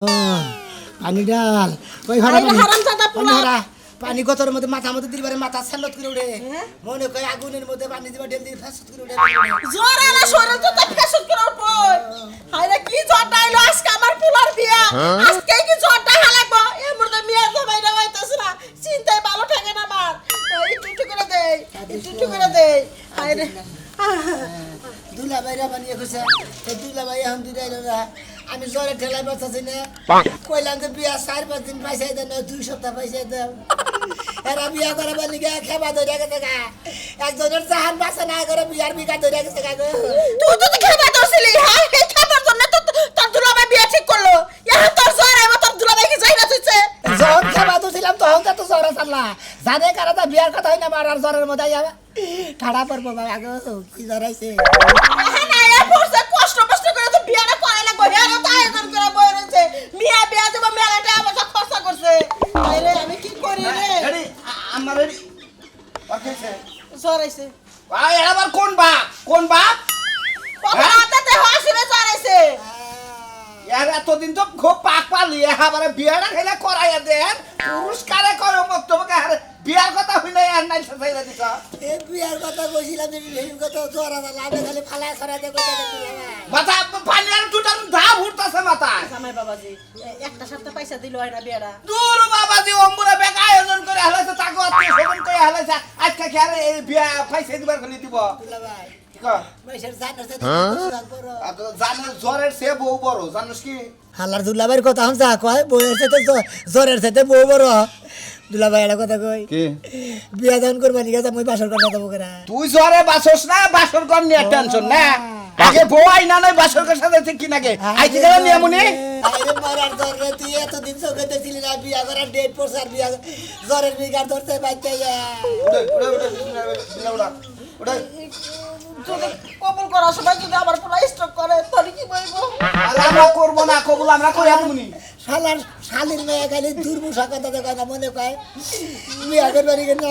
পানি ডাল ওই ভাড়া পানি গতর মধ্যে মাথা মধ্যে দিলবারে মাথা সাল্লত করে উড়ে মনে কয় আগুনের মধ্যে পানি দিবা ঢেল দিয়ে ফেসত করে উড়ে জোরে না সরে তো ফেসত করে উঠবো হায়রে কি জড়টা আইলো আজকে আমার পুলার বিয়া আজকে কি জড়টা হালাকবো এর মধ্যে মিয়া জমাই না হইতাছ না চিন্তায় ভালো থাকে না আমার একটু করে দেই একটু করে দেই হায়রে দুলা ভাইরা বানিয়ে গেছে সেই দুলা ভাই এখন দুই না আমি জ্বরে ঠেলাই বাঁচাছি না কইলাম যে বিয়া 4-5 দিন পাইছাই দেন 2 সপ্তাহ পাইছাই দেন এরা বিয়া করে বলি গে খেবা ধরে গেছে গা একজনের চাহান বাসা না করে বিয়ার বিঘা ধরে গেছে গা তুই তো খেবা দছিলি হ্যাঁ এই খাবার জন্য তো তোর দুলাভাই বিয়া ঠিক করলো এখন তোর জ্বর আইবো তোর দুলাভাই কি যাই না তুইছে যখন খেবা ধরছিলাম তখন তো জ্বরে চাল্লা জানে কারা তা বিয়ার কথা হয় না মারার জ্বরের মধ্যে যাবে ঠাড়া পড়বো বাবা গো কি জ্বর আইছে হ্যাঁ না এর পড়ছে কষ্ট করে তো বিয়াটা করাই লাগবে এর তো আয়োজন করে বই রয়েছে মিয়া বিয়া দেব মেলাটা আমার সব খরচা করছে আরে আমি কি করি রে রেডি আমার রেডি ওকেছে জ্বর আইছে ভাই আবার কোন বাপ কথা হাতে হাসিরে জ্বর আইছে यार এতদিন তো খুব পাক পালি এবারে বিয়াটা খেলে করাইয়া দেন পুরস্কারে করো মক্তবকে আরে বিয়ার কথা হইলে আর নাই সাইরা দিছ এ বিয়ার কথা কইছিলাম যে এই কথা জ্বর আছে লাভে খালি ফালা করে দে কইতে মাথা পানি আর দুটা ধা উঠতাছে মাথায় জামাই বাবাজি একটা সপ্তাহ পয়সা দিল হয় না বিয়াটা দূর বাবাজি অম্বুরা বেক আয়োজন করে হলাছে তাকো আত্মীয় স্বজন করে হলাছে আজকে কি আর এই বিয়া পয়সা দিবার খলি দিব ভাই কি কর পয়সার জানার সাথে জানো জ্বরের সে বউ বড় জানোস কি হালার দুলাভাইয়ের কথা হন যা কয় বউয়ের সাথে জ্বরের সাথে বউ বড় দুলাভাই এটা কথা কই কি বিয়া যখন করবা নিয়ে যাবো বাসর কথা দেবো কেনা তুই জ্বরে বাসস না বাসর কর নিয়ে টেনশন না আগে বউ আইনা নাই বাসর কর সাথে ঠিক কি নাকি আইতে গেল নিয়ে মনি আরে মারার জ্বরে তুই এতদিন চোখে দেখছিলি না বিয়া করার ডেট পড়ছে আর বিয়া জ্বরের বিঘার ধরতে বাচ্চা উড়ে যদি কবুল করা সবাই যদি আমার পুরা স্টক করে তাহলে কি বলবো আরে আমরা করব না কবুল আমরা করি আমুনি শালার শালির মেয়ে খালি দুর্মুষা কথা দেখা না মনে কয় বিয়া করবার নিয়ে না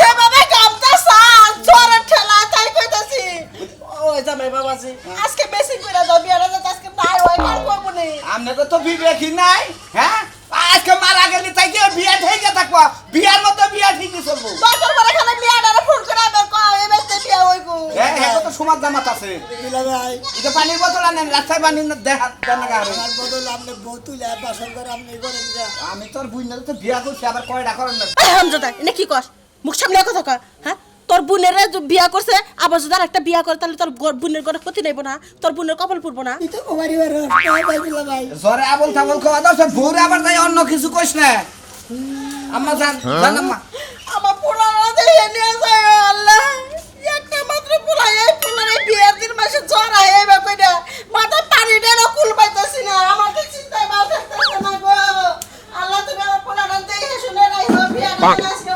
যেভাবে কামটা সাল জ্বরের ঠেলা তাই কইতাছি ওই জামাই বাবাজি আজকে বেশি করে দাও বিয়াটা যাতে আজকে নাই হয় কার করবো নি আমনে তো বিবেকই নাই হ্যাঁ আজকে মারা গেলি তাই কি বিয়া ঠিক থাকবো বিয়ার মতো বিয়া ঠিকই চলবো দরকার পড়ে খালি বিয়াটারে ফোন করে আবার কয় এই বেতে বিয়া হইবো হ্যাঁ হ্যাঁ তো সমাজ জামাত আছে দুলাভাই এটা পানির বোতল আনেন রাস্তায় পানি দেখা দেন না আমার বদল আপনি বউ তুলে বাসর করে আপনি করেন যা আমি তোর বুঝনা তো বিয়া করছি আবার কয়টা করেন না এই হামজাদা এনে কি কস মুখ সামনে কথা কয় হ্যাঁ তোর বোনের বিয়া করছে আবার যদি একটা বিয়া করে তাহলে তোর বোনের কোনো ক্ষতি নেব না তোর বোনের কপাল পুরবো না এটা কোমারি দুলাভাই জ্বরে আবল থাবল খাওয়া দাও সব ভোরে আবার যাই অন্য কিছু কইস না আম্মা জান আম্মা আমার পোলারা দেখে নিয়ে যায় আল্লাহ একটা মাত্র পোলা এই পোলারে বিয়ের দিন মাসে জ্বর আয় এইবার কইরা মাথা পানি দেন কুল পাইতাছি না আমার তো চিন্তায় মাথা থাকতেছে না গো আল্লাহ তুমি আমার পোলারা দেখে শুনে রাখো বিয়া করে আসবে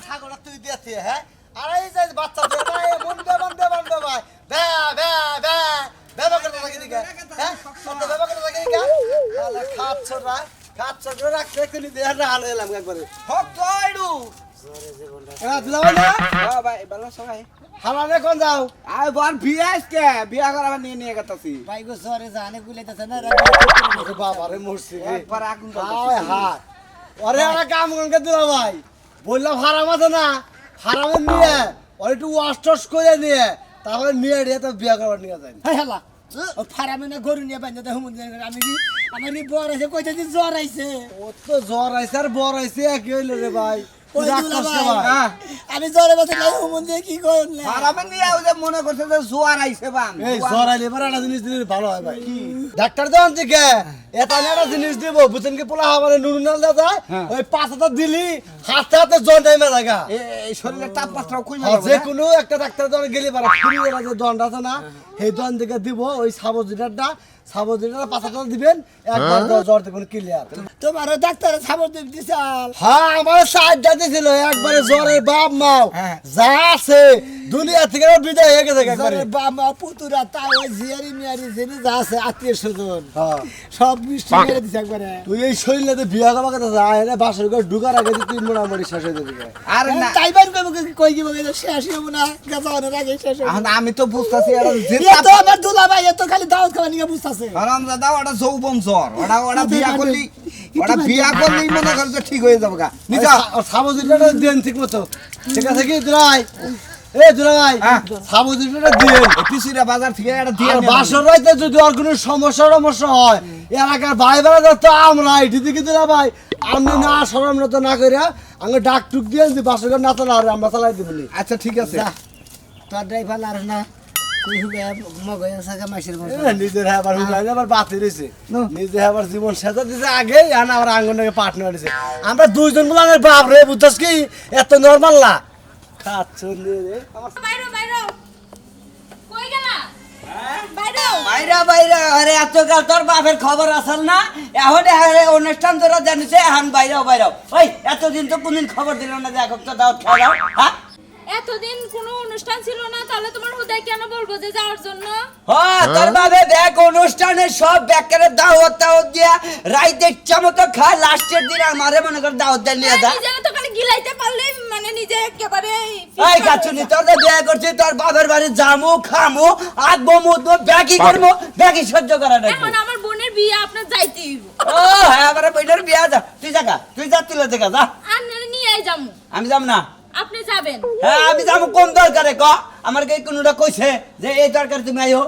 ছাগল তুই দিয়েছি হ্যাঁ আর এই যে বাচ্চা দিয়ে ভাই মন দেবান ভাই বে বে বে বেবা করতে থাকি দিকা হ্যাঁ সব বেবা করতে থাকি দিকা আলা খাচ্ছ রে রাখতে তুই দেহ না হাল এলাম একবারে হক দইডু দুলাভাই না হ্যাঁ ভাই ভালো সবাই হালানে কোন যাও আই বল বিয়া আজকে বিয়া করাবার নিয়ে গেতাছি ভাই গো সরে জানে গুলাইতাছে না বাবা রে মরছি রে একবার আগুন হায় হায় ওরে ওরা কাম কোনকে দিলা ভাই বললাম হারাম আছে না হারামের নিয়ে ওর একটু ওয়াশ টস করে নিয়ে তারপরে নিয়ে দিয়ে তো বিয়া করবার নিয়ে যায় হাই হালা ও ফারামে না গরু নিয়ে বান্ধতে হুমুন আমি কি আমার নি বড় আছে কইতে দিন জ্বর আইছে ও তো জ্বর আইছে আর বড় আইছে একই হইলো রে ভাই ওই রাগ দুলা করছে ভাই, ভাই। আমি জ্বরে বসে নাই হুমুন দিয়ে কি কইন না আরামে নিয়ে ওই যে মনে করছে যে জোয়ার আইছে বান এই জ্বর আইলে এবার একটা জিনিস দিলে ভালো হয় ভাই ডাক্তার দেওয়ান থেকে এটা নিয়ে একটা জিনিস দিব বুঝছেন কি পোলা হওয়ার নুন নাল দেওয়া যায় ওই 5,000 দিলি হাতে হাতে জন টাইমে লাগা এই শরীরের তাপমাত্রা কই আর যে কোনো একটা ডাক্তার দোকানে গেলে পারে ফ্রি এর যে দন্ড আছে না সেই দন্ড থেকে দিব ওই সাবজিটারটা 5,000 দিবেন একবার জ্বর দেখুন ক্লিয়ার তোমার ডাক্তার সাবর দিছাল হ্যাঁ আমার সাহায্য দিছিল একবারে জ্বরের বাপ মাও যা আছে দুনিয়া থেকে বিদায় হয়ে গেছে একবারে জ্বরের বাবা পুতুরা তাই ওই জিয়ারি মিয়ারি জেনে যা আছে আত্মীয় স্বজন হ্যাঁ সব মিষ্টি মেরে দিছে একবারে তুই এই শরীরে বিয়া করা কথা যায় না বাসর ঘর ঢুকার আগে তুই মোটামুটি শেষ হয়ে যাবে আর না তাইবার কই কি বলে শেষ হইব না গাজা অনেক আগে শেষ হইব এখন আমি তো বুঝতাছি আর যে এ তো আমার দুলা ভাই এত খালি দাওয়াত খাওয়া নিয়ে বুঝতাছ আছে হারামজাদা ওটা যৌবন জ্বর ওটা বিয়া করলি বিয়া করলেই মনে কর যে ঠিক হয়ে যাবে গা নিচা সাবুদিটা দেন ঠিক মতো ঠিক আছে কি দুলাই এ দুলাই হ্যাঁ। সাবুদিটা দেন পিসিরা বাজার থেকে একটা দিয়ে আর বাসর রাইতে যদি আর কোনো সমস্যা হয় এলাকার ভাই বেড়া তো আমরা এটি দিকে দিলা ভাই আমি না সরম তো না করে আগে ডাক টুক দিয়ে যদি বাসর না চালা আর আমরা চালাই দিবনি আচ্ছা ঠিক আছে যা তোর ড্রাইভার আর না তুই হুবে মগয় আছে মাইসের মতো নিজের আবার হুলাইলে আবার বাতি রয়েছে নিজে আবার জীবন সেজা দিছে আগে আর আমার আঙ্গনকে পার্টনার দিছে আমরা দুইজন গুলানের বাপ রে বুঝছস কি এত নরমাল না খাচ্ছ রে আমার বাইরো বাইরো কই গেলা বাইরো বাইরা আরে এতকাল তোর বাপের খবর আসল না এখন অনুষ্ঠান তোরা জানিস এখন বাইরাও ওই এতদিন তো কোনদিন খবর দিল না যে এখন তো দাওয়াত খাওয়া হ্যাঁ এতদিন কোনো অনুষ্ঠান ছিল না তাহলে তোমার হুদায় কেন বলবো যে যাওয়ার জন্য হ্যাঁ তোর বাপে দেখ অনুষ্ঠানে সব ব্যাকের দাওয়াত দিয়া রাইতে ইচ্ছা মতো খায় লাস্টের দিন আমারে মনে কর দাওয়াত দিয়ে নিয়ে যা নিজে তো খালি গিলাইতে পারলে মানে নিজে একেবারে এই কাচুনি তোর যে বিয়ে করছিস তোর বাপের বাড়ি জামু খামু আঁকবো মুদবো ব্যাকি করবো ব্যাকি সহ্য করা নাই এখন আমার বোনের বিয়ে আপনার যাইতেই হইব ও হ্যাঁ আমার বইটার বিয়া যা তুই যা তুলে দেখা যা আর নিয়ে যামু আমি যাম না আপনি যাবেন হ্যাঁ আমি যাবো কোন দরকারে ক আমার কে কোনটা কইছে যে এই দরকার তুমি আইও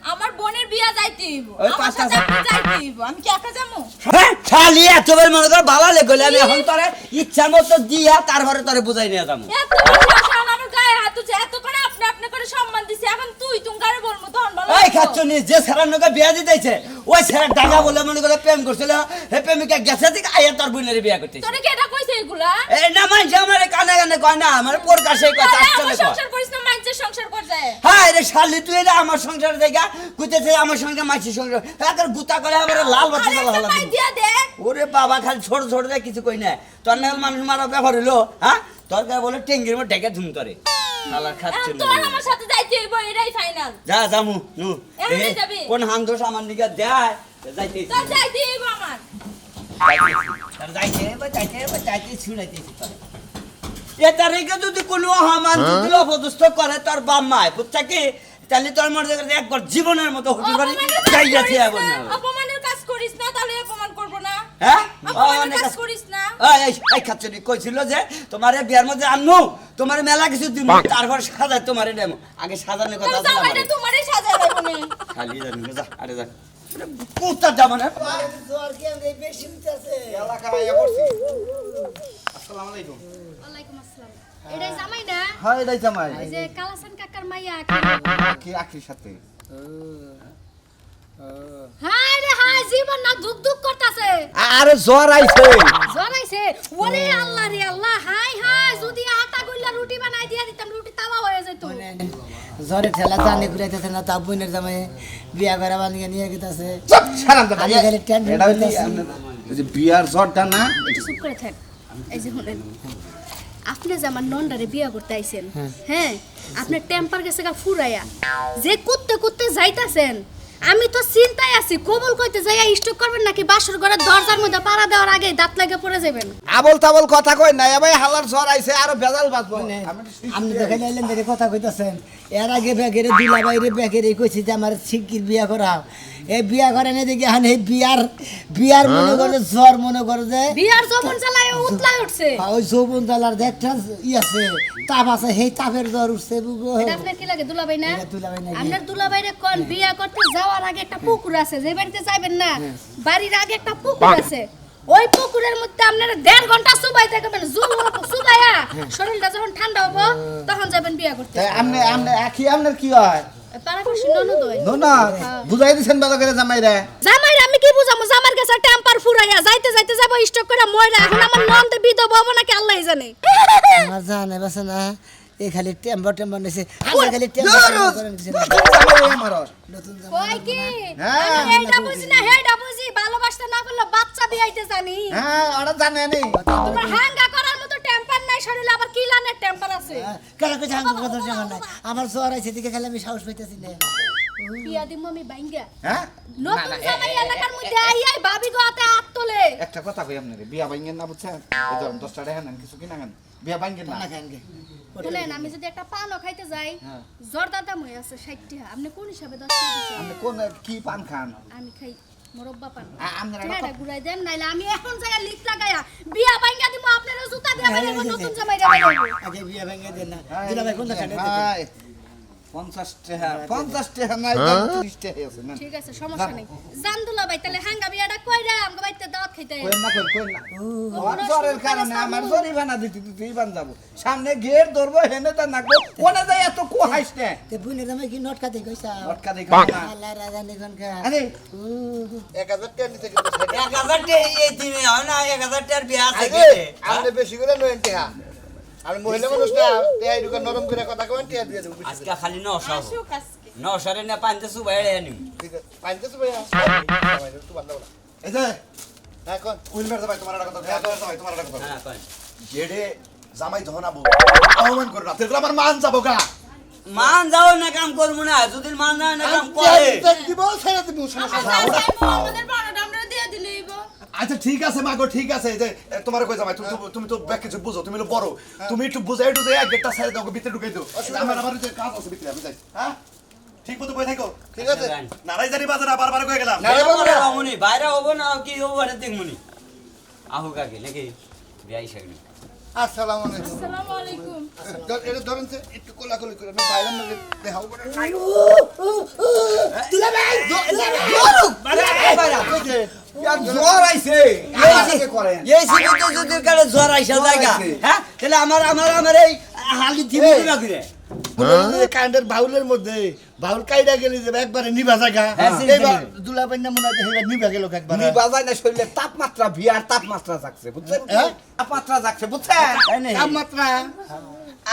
আমার বোনের বিয়ে যাইতে হইব ওই আমার পাঁচটা সাথে আপনি যাইতে হইব আমি কি একা যামু হ্যাঁ খালি এতবার মনে কর ভালো লেগেলে আমি এখন তোরে ইচ্ছা মতো দিয়া তারপরে তোরে বুঝাই নিয়ে যাবো এত ভাষা আমার গায়ে হাত উঠছে এত করে আপনি করে সম্মান দিছে এখন তুই কারে বলবো তখন ভালো এই খাচ্ছনি যে ছেলের নৌকা বিয়া দিতেছে ওই ছেলের ডাঙ্গা বলে মনে করে প্রেম করছিল হে প্রেমিকা গেছে দিকে আইয়া তোর বোনের বিয়া করতেছে তোরে কি এটা কইছে এগুলা এই না মানছে আমার কানে কানে কয় না আমার প্রকাশে কয় তাহলে আসলে আমার কয় সংসার করিস না মাইজের সংসার কর যায় হ্যাঁ রে শালি তুই এটা আমার সংসার দেখা কইতেছে আমার সঙ্গে মাছি সংসার একার গুতা করে আবার লাল বাতি জ্বালা আরে হলা মাই দিয়া দে ওরে বাবা খালি ছোট ছোট দেয় কিছু কই না তোর না মানুষ মারা ব্যাপার হইলো হ্যাঁ তোর গায়ে বলে টেঙ্গির মধ্যে ঢেকে ধুম তরে শালা খাচ্ছে তোর আমার সাথে যাইতে হইব এটাই ফাইনাল যা জামু নু এমনি দেখি যাবি? কোন হামদোষ আমার নিকে দেয় যাইতে তোর যাইতে হইব আমার যাইতে ছুড়াইতেছি তোরে এ তারিখে যদি কোনো হামান যদি অপদস্থ করে তোর বাপ মায় বুঝছা কি তাহলে তোর মনে করে একবার জীবনের মতো হতে পারি যাই যাচ্ছে এখন অপমানের কাজ করিস না তাহলে অপমান করব না হ্যাঁ অপমানের কাজ করিস না এই খাচ্ছনি কইছিল যে তোমার বিয়ার মধ্যে আনমু তোমার মেলা কিছু দিমু তারপর সাজাই তোমারে দেবো আগে সাজানোর কথা তোর আছে জামাইটা আমার তোমারই সাজায় দেব নে খালি জানি যা আরে যা কোথা যাবো না জ্বর কেমনে বেশি হইতাছে এলাকা আইয়া পড়ছি আসসালামু আলাইকুম ওয়ালাইকুম আসসালাম। এটাই জামাই না? হ্যাঁ এটাই জামাই ওই যে কালাসান কাকার মাইয়া। কি আখির সাথে হায় রে হায়, জীবন না দুক দুক করতাছে। আরে জ্বর আইছে জড়াইছে। ওরে আল্লাহ রে আল্লাহ, হায় হায়, যদি আটা গুল্লা রুটি বানাই দিয়া দিতাম, রুটি তাওয়া হয়ে যেত। জ্বরে ঠেলা জানি ঘুরাইতেছে না তা বোনের জামাই বিয়া করা বানিয়ে নিয়ে গেতেছে চুপ ছাড়াম তো আমি খালি টেনশন এটা হইলি ওই যে বিয়ার জ্বরটা না একটু চুপ করে থাক। এই যে শুনেন, আপনি যে আমার নন্ডারে বিয়া করতে আইছেন, হ্যাঁ, আপনার টেম্পার গেছে গা ফুরাইয়া, যে কুত্তে কুত্তে যাইতাছেন, আমি তো চিন্তায় আছি কবল কইতে যাইয়া স্টক করবেন নাকি বাসর ঘরের দরজার মধ্যে পাড়া দেওয়ার আগে দাঁত লাগে পড়ে যাবেন। আবল তাবল কথা কই না ভাই হালার জ্বর আইছে আর বেজাল বাজবো আপনি দেখাই লাইলেন দেখে কথা কইতাছেন এর আগে ব্যাগেরে দুলা বাইরে ব্যাগেরে কইছি যে আমার শিগগির বিয়া করাও এই বিয়া করে না দেখি এখন এই বিয়ার মনে করে জ্বর মনে করে যে বিয়ার যৌবন চালায় উতলায় উঠছে। ওই যৌবন জ্বালার যে একটা ই আছে তাপ আছে সেই তাপের জ্বর উঠছে বুগো এটা আপনার কি লাগে দুলাভাই না? এটা দুলাভাই নাকি? আপনার দুলাভাইরে কোন বিয়া করতে যাওয়ার আগে একটা পুকুর আছে, যে বাড়িতে যাবেন না বাড়ির আগে একটা পুকুর আছে, ওই পুকুরের মধ্যে আপনারা 1.5 ঘন্টা চুবাই থাকবেন, চুবাইয়া শরীরটা যখন ঠান্ডা হবো তখন যাবেন বিয়া করতে। আমনে আমনে আখি আমনের কি হয় পাড়াপড়শি ননদ হয়। না বুঝাই দিছেন ভালো করে জামাই রে জামাইরে আমি কি বুঝামু, জামার কাছে টেম্পার ফুরাইয়া যাইতে যাইতে যাবো স্টক করে ময়রা, এখন আমার নন্দে বিধবা হবো নাকি আল্লাহই জানে। আমার জানে বাসা না এই খালি টেম্বার নিছে আমরা খালি টেম্বার করে নিছে জামাই আমার নতুন কই কি হ্যাঁ, আমি এইটা বুঝি না হেইটা বুঝি, ভালোবাসতে না পারলে বাচ্চা বিয়াইতে জানি। হ্যাঁ ওরা জানে নি তোমার হাঙ্গা করার মতো টেম্পার নাই শরীরে, আবার কি লানের টেম্পার আছে। কালা কইছে আমার কথা জানা নাই আমার জ্বর আছে দিকে খালি আমি সাহস পাইতাছি না বিয়া দিমু আমি বাইঙ্গা হ্যাঁ নতুন জামাই এলাকার মধ্যে আইয়াই ভাবি গোতে হাত তোলে। একটা একটা কথা কই আপনাকে বিয়া ভাঙ্গেন না বুঝছেন এই ধরেন 10 টাকা নেন কিছু কিনা নেন বিয়া ভাঙ্গেন না না খান গে বলেন আমি যদি একটা পানও খাইতে যাই হ্যাঁ। জর্দার দাম হয়ে আছে 60 টাকা আপনি কোন হিসাবে 10 টাকা দিচ্ছেন আপনি কোন কি পান খান আমি খাই মোরব্বা পান আপনারা টাকাটা ঘুরাই দেন নাইলে আমি এখন জায়গা লিখ লাগায়া বিয়া বাইঙ্গা দিব আপনারা জুতা দিয়া বাইরে নতুন জামাই দিয়া বাইরে আগে বিয়া ভেঙে দেন না দুলা ভাই কোন খান 50 টাকা নাই 30 টাকা আছে না ঠিক আছে সমস্যা নেই জানদুলা ভাই তাহলে হাঙ্গা বিয়াটা কইরা আমগো বাইতে দাওয়াত খাইতে কোন না আমার জ্বরের কারণে আমার জরিমানা দিতে দিতেই বান যাব সামনে গেট ধরবো হেনে তা নাকবো কোনে যাই এত কোহাইস না তে বুনে দামে কি নোট খাতে কইছা লটকা দেখা না আল্লাহ রাজা নিগন কা আরে 1000 টাকা নিতে কিন্তু 1000 টাকা এই দিনে হয় না 1000 টাকার বিয়া আছে আগে আপনি বেশি করে লয়েন টাকা আমি মহিলা মানুষ না টাকা দুকা নরম করে কথা কইন টাকা দিয়ে দেব আজকে খালি 900 আসুক আজকে 900 রে না 500 বাইরে আনি ঠিক আছে পাঁচতে তো ভাইয়া সবাই একটু বান্দা বলা এই যে এখন উইলবার ভাই তোমার একটা কথা ভাই তোমার একটা কথা হ্যাঁ কই জেডে জামাই যখন আবু অপমান করে না তেগুলো আমার মান যাবো গা মান যাও না কাম করবো না যদি মান না না কাম করে দিব ছেড়ে দিব সমস্যা আমাদের পানাটা আমরা দিয়ে দিলেইব আচ্ছা ঠিক আছে মাগো ঠিক আছে এই যে তোমার কই জামাই তুমি তো ব্যাক কিছু বুঝো তুমি তো বড় তুমি একটু বুঝাই একটু যাই গেটটা সাইড দাও ভিতরে ঢুকাই দাও আমার যে কাজ আছে ভিতরে আমি যাই হ্যাঁ ঠিক মতো বই থাকো ঠিক আছে নারাই জানি বাজার বারবার কই গেলাম নারে বাবু বাইরে হবনি বাইরে হবো না কি হবো না দেখমুনি আহু কাকে নাকি বিয়াই শাগনি আসসালামু আলাইকুম আসসালামু আলাইকুম এটা ধরেন যে একটু কোলাকুলি করে আমি বাইরে না দেখাও করে দুলা ভাই জ্বর আইছে এই করেন এই সিটি তো যদি কালে জ্বর আইসা জায়গা হ্যাঁ তাহলে আমার এই হালি দিবি না করে কারেন্টের বাউলের মধ্যে বাউল কাইডা গেলি যে একবারে নিভা জায়গা হ্যাঁ, এইবার দুলা পাইনা মনে হয় নিভা গেল একবারে বাজায় না শরীরে তাপমাত্রা বিয়ার তাপমাত্রা যাচ্ছে বুঝছেন হ্যাঁ? তাপমাত্রা যাচ্ছে বুঝছেন তাপমাত্রা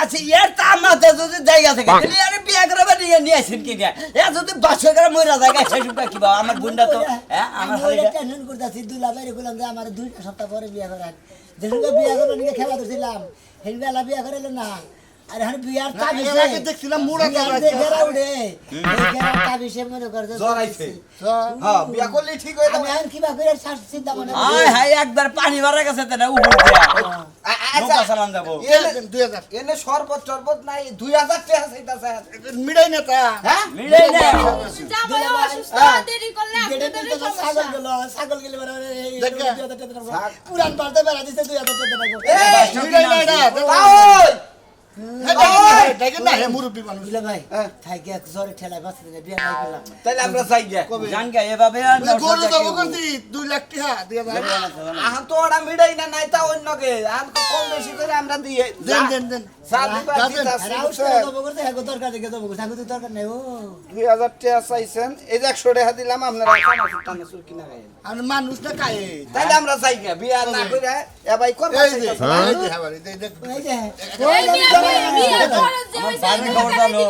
আচ্ছা এর তামাতে যদি জায়গা থাকে তাহলে আরে বিয়া করে নিয়ে আসেন কি গা এ যদি 500 করে মইরা জায়গা সেটা কি বাবা আমার বুন্ডা তো হ্যাঁ আমার আমি হালিটা টেনশন করতেছি দুলা ভাই বললাম যে আমার 2 সপ্তাহ পরে বিয়া করার যেদিন বিয়া করবো নিয়ে খেলা দিছিলাম সেই বেলা বিয়া করাইলো না আর এখন বিয়ার তা এর আগে দেখছিলাম মুড়া ঘেরা উড়ে তা বিষয়ে মনে করছে জ্বর আইছে হ্যাঁ বিয়া করলে ঠিক হয়ে আমি এখন কিবা করে চিন্তা মনে আয় হাই একবার পানি ভরা গেছে তেনা উপর দিয়া নৌকা চালান যাবো 2000 এনে শরবত টরবত নাই 2000 টাকা চাইতাছে মিড়াই না তা হ্যাঁ মিলাই না যাবো অসুস্থ দেরি করলে গেটে আপনাদের দিতে ছাগল গেলে দেখা। পুরান পাল্টে বেড়া দিতে 2000 টাকা মিড়াই না এটা ওই দেখেন না হে মুরব্বি মানুষ বুঝলে ভাই থাকি এক জ্বরে ঠেলায় বাঁচতে না বিয়া নাই করলাম তাইলে আমরা যাই গে জান গে এভাবে আর গরু যাবো করছি 2 লাখ টাকা দিয়ে ভাই আহান তো ওরা মিড়াই না নাই তা অন্যকে আন কম বেশি করে আমরা দিয়ে দেন সাদিবা দিতাছি করতে হ্যাঁ দরকার দেখে দেবো সাংগত দরকার নেই ও 2000 টাকা চাইছেন এই যে 100 টাকা দিলাম আপনারা টানা সুর কিনা গায়ে আর মানুষ না কায়ে তাইলে আমরা যাই গে বিয়া না কইরা এ ভাই করবা এই যে এই যে হাবারি দেখ এই যে বিয়া করে যে আমার হইছে বাড়ি খবর জানো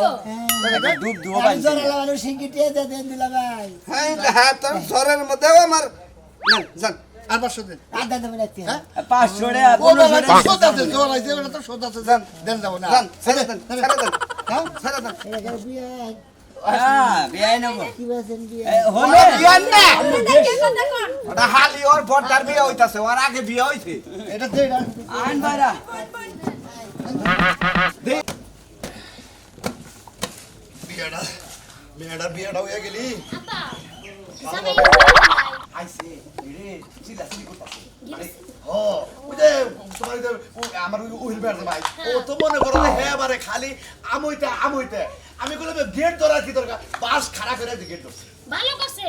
দুধ দুও ভাই জ্বর লাগানো সিঙ্গিটিয়ে দেন দিলা ভাই হ্যাঁ হ্যাঁ তোর জ্বরের মধ্যেও আমার না জান আর 500 দেন আদা দেবেন একটি 500 টাকা ও বাবা সোদা দেন জ্বর আইছে ওটা তো সোদা আছে দেন দেন যাবো না জান ছেড়ে দেন হ্যাঁ ছেড়ে দেন এটা বিয়া হ্যাঁ বিয়াই নেব কি বলছেন বিয়া হলে বিয়া না দেখে কথা কর ওটা হালি ওর বড়টার বিয়া হইতাছে ওর আগে বিয়া হইছে এটা দে এটা আইন বাইরা বিয়াটা হয়ে গেলি আইছে রে চিল্লা চিল্লি করতাছে ও ওই যে তোমার আমার উইল বেড় ভাই ও তো মনে করো যে হ্যাঁ বারে খালি আমইতে আমি কইলাম গেট ধরা কি দরকার বাস খাড়া করে গেট ধরছে ভালো করছে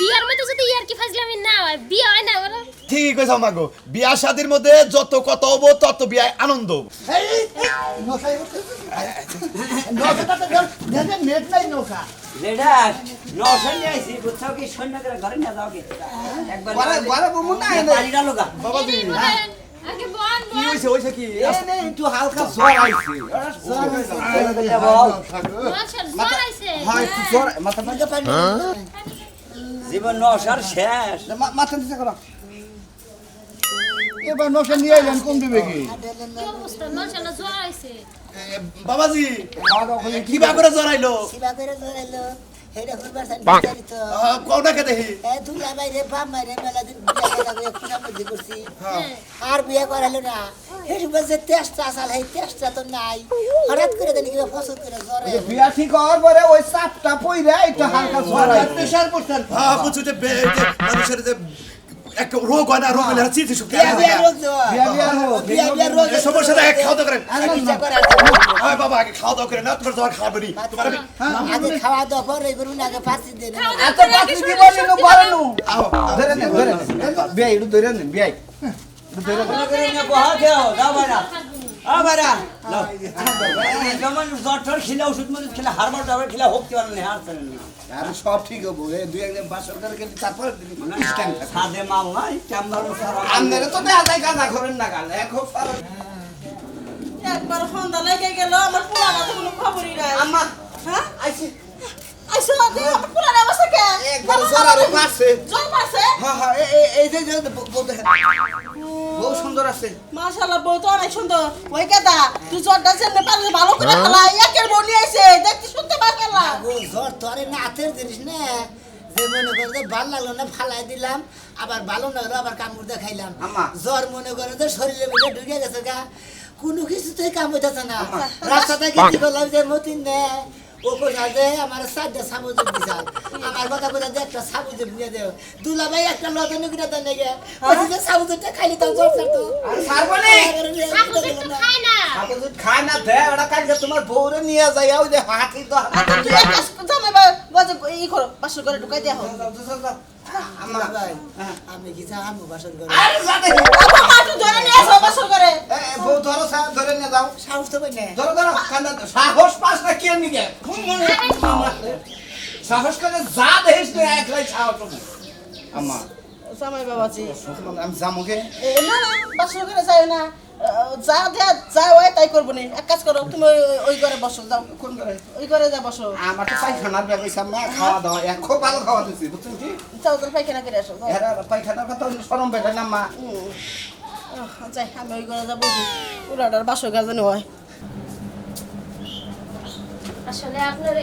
বিয়ার মধ্যে যদি ইয়ার কি ফাজলামি না হয় বিয়া হয় না বলো ঠিক কইছ মাগো বিয়া শাদির মধ্যে যত কত হবো তত বিয়ায় আনন্দ হবো। নেট নাই নৌকা লেডা 900 নিয়ে আইছি বুঝছাও কি সৈন্য করে ঘরে নিয়ে যাও কি একবার ঘরে বমু না এনে পানিটা লগা বাবাজি আগে বল কি হইছে কি এনে একটু হালকা জ্বর আইছে মাশাল জ্বর আইছে হয় একটু জ্বর মাথা মাঝে পানি জীবন 900 শেষ মাথা দিতে করো এবার নশা নিয়ে আইলেন কম দিবে কি কি অবস্থা মাশাল জ্বর আইছে বাবাজি কিবা করে জ্বর আইলো সিবা করে ধরাইলো হেডা করবার চাই বিস্তারিত কোনটা কে দেখি এ দুলা বাইরে বাপ মাইরে মেলা দিন বিয়া করে একটু মধ্যে করছি আর বিয়া করালো না হেডু বসে টেস্টটা আসাল এই টেস্টটা তো নাই হঠাৎ করে দেন কিবা ফসল করে জ্বরে বিয়া ঠিক হওয়ার পরে ওই চাপটা পইরা একটু হালকা জ্বর আইছে। প্রেশার করছেন হ্যাঁ বুঝছো যে মানুষের যে এক রোগ হয় না রোগ হলে চিঠি শক্তি বিয়া রোগ তো বিয়া রোগ এই সমস্যাটা এক খাওয়া দাওয়া করেন চিকিৎসা করে আরে বাবা আগে খাওয়া দাওয়া করেন না তোমার জ্বর খাবে নি তোমার আগে খাওয়া দাওয়া করে করুন আগে পাঁচি দেন এত পাখি দিব নিনু বারনু ধরে নেন বিয়া একটু ধরে নেন বিয়া একটু ধরে নেন। মনে করে নিয়ে বহা দেও যাও বাইরা বাইরা যেমন জ্বর ঠর খেলে ওষুধ মজুদ খেলে হারবার যাবে খেলে হোক কি পারেন হার পারেন না আর সব ঠিক হবো এই দুই একদিন বাসর করে গেলে তারপর স্ট্যান্ড থাকে সাদে মাল নাই ক্যামেরার সারা আমনেরে তো দেয়া যায় গাঁজা করেন না গাল এক হোক সারা একবার সন্ধ্যা লেগে গেল আমার পোলাটা তো কোনো খবরই নাই আম্মা হ্যাঁ আইছি আইসো তুই আমার পোলাটা অবস্থা কে একবার জ্বর আর পারছে জল পারছে হ্যাঁ হ্যাঁ এই যে বউ দেখেন বউ সুন্দর আছে মাশাআল্লাহ বউ তো অনেক সুন্দর ওই কেদা তুই জ্বরটা সেনে পারলে ভালো করে খেলা একের বউ নিয়ে আইছে দেখতে শুনতে পারলা জ্বর তো আরে নাতের জিনিস না যে মনে করে যে ভালো লাগলো না ফালাই দিলাম আবার ভালো না হলো আবার কামড় দিয়ে খাইলাম আম্মা। জ্বর মনে করে যে শরীরে মধ্যে ঢুকে গেছে গা কোনো কিছুতেই কাম হইতেছে না রাস্তাতে কি করলাম যে মতিন নে ও কোথা যে আমার সাইডে সাবুজ দিছাল আমার কথা বলে যে একটা সাবুজ দিয়ে দেও দুলা ভাই একটা লতনে করে দেন নাকি ওই যে সাবুজটা খাইলি তো জ্বর ছাড়তো সারবনে সাবুজ তো খায় না সাপোজ খায় না দে ওটা কালকে তোমার বউরে নিয়ে যাই ওই যে হাতি তো তুই এক কাজ জামাই বাজে ই করো পাঁচশো করে ঢুকাই দেয়া হোক আমার ভাই আমি কি যাবো বাসন করে আরে যাতে মাটু ধরে নিয়ে আসো পাঁচশো করে বউ ধরো ধরে নিয়ে যাও সাহস তো পাই না ধরো ধরো কান্দা সাহস পাস না কে নিকে সাহস করে যা দেখিস তুই একলাই সাহস আম্মা জামাই বাবাজি আমি যামুকে না না পাঁচশো করে যাই না যা দেয়া যা হয় তাই করবো নি এক কাজ করো তুমি ওই ঘরে বসো যাও কোন করে ওই ঘরে যা বসো আমার তো পায়খানার ব্যবস্থা না খাওয়া দাওয়া খুব ভালো খাওয়া দিচ্ছি বুঝছেন কি যাও তোর পায়খানা করে আসো যাও। এরা পায়খানার কথা সরম বেটা না মা যাই আমি ওই ঘরে যাবো পুরাটার বাসো গাজানো হয় আসলে আপনার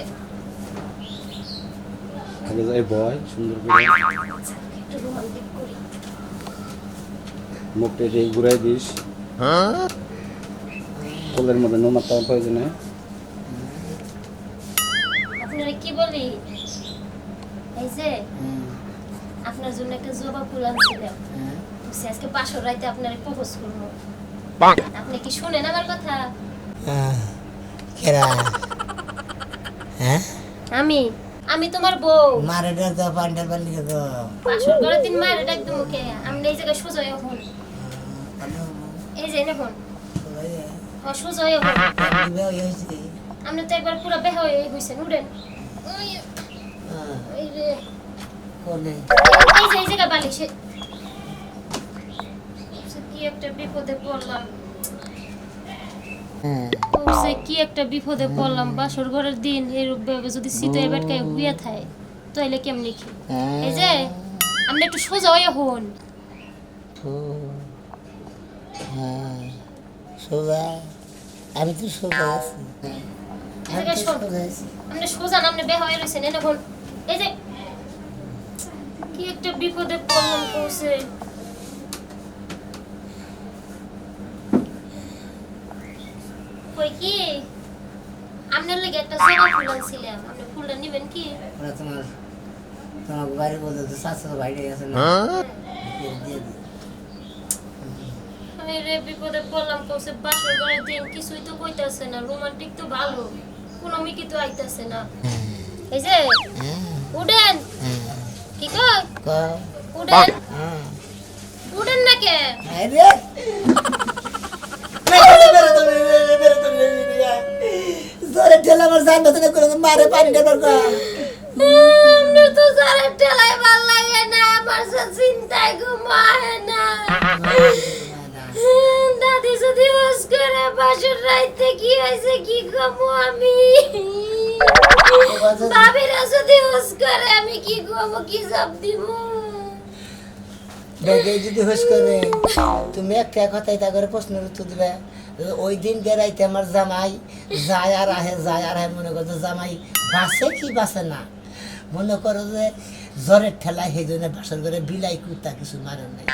আগে যাই বয় সুন্দর করে একটু রোমান্টিক করি মুখটা এই ঘুরাই দিস কোলের মধ্যে নোমার তার প্রয়োজনে আপনারা কি বলি এই যে আপনার জন্য একটা জবা ফুল আনছিলাম বলছি আজকে বাসর রাইতে আপনারে প্রপোজ করবো আপনি কি শুনেন আমার কথা কেরা হ্যাঁ আমি আমি তোমার বউ মারে ডাক দাও পান্ডার বান্ডি দাও বাসর করার দিন মারে ডাক দেবো কে আমি এই জায়গায় সোজা হয়ে হন এই যে এখন সোজা হয়ে হন আপনি তো একবার পুরো বেহা হয়ে হয়েছেন উঠেন ওই ওই রে এই যে এই জায়গা বালিশে কি একটা বিপদে পড়লাম সে কি একটা বিপদে পড়লাম বাসর ঘরের দিন এরূপ ভাবে যদি শীতের বেটকায় হুইয়া থাকে তাইলে কেমনি কি এই যে আপনি একটু সোজা হয়ে হন সোজা আমি তো সোজা আছি এই জায়গায় শোন আপনি সোজা না আপনি বেহা হয়ে রয়েছেন এনে হন এই যে কি একটা বিপদে পড়লাম কৌশে কই কি আপনার লাগে একটা জবা ফুল আনছিলাম আপনি ফুলটা নেবেন কি তোমার তোমার বাড়ি বলতে তো শাশুড় বাইরে আছে না দিয়ে দিই রে বিপদে পড়লাম কৌশে বাসর ঘরের দিন কিছুই তো কইতাছে না রোমান্টিক তো ভালো কোনো মিকি তো আইতাছে না এই যে উডেন কি কই উডেন উডেন না কে আরে জোরে ঠেলা আমার জান না করে মারে পানি দেবার কর আমরা তো সারা ঠেলাই ভাল লাগে না আমার সে চিন্তায় ঘুমায় না দাদি যদি হোস করে বাসর রাইতে কি হয়েছে কি কমু আমি ভাবিরা যদি হোস করে আমি কি কমু কি সব দিব বেগে যদি হোস করে তুমি একটা কথাই তা করে প্রশ্নের উত্তর দিবে ওই দিন বেড়াইতে আমার জামাই যায় আর আহে মনে করতো জামাই বাসে কি বাসে না মনে করো যে জ্বরের ঠেলায় সেই জন্য বাসর ঘরে বিলাই কুত্তা কিছু মারেন নাই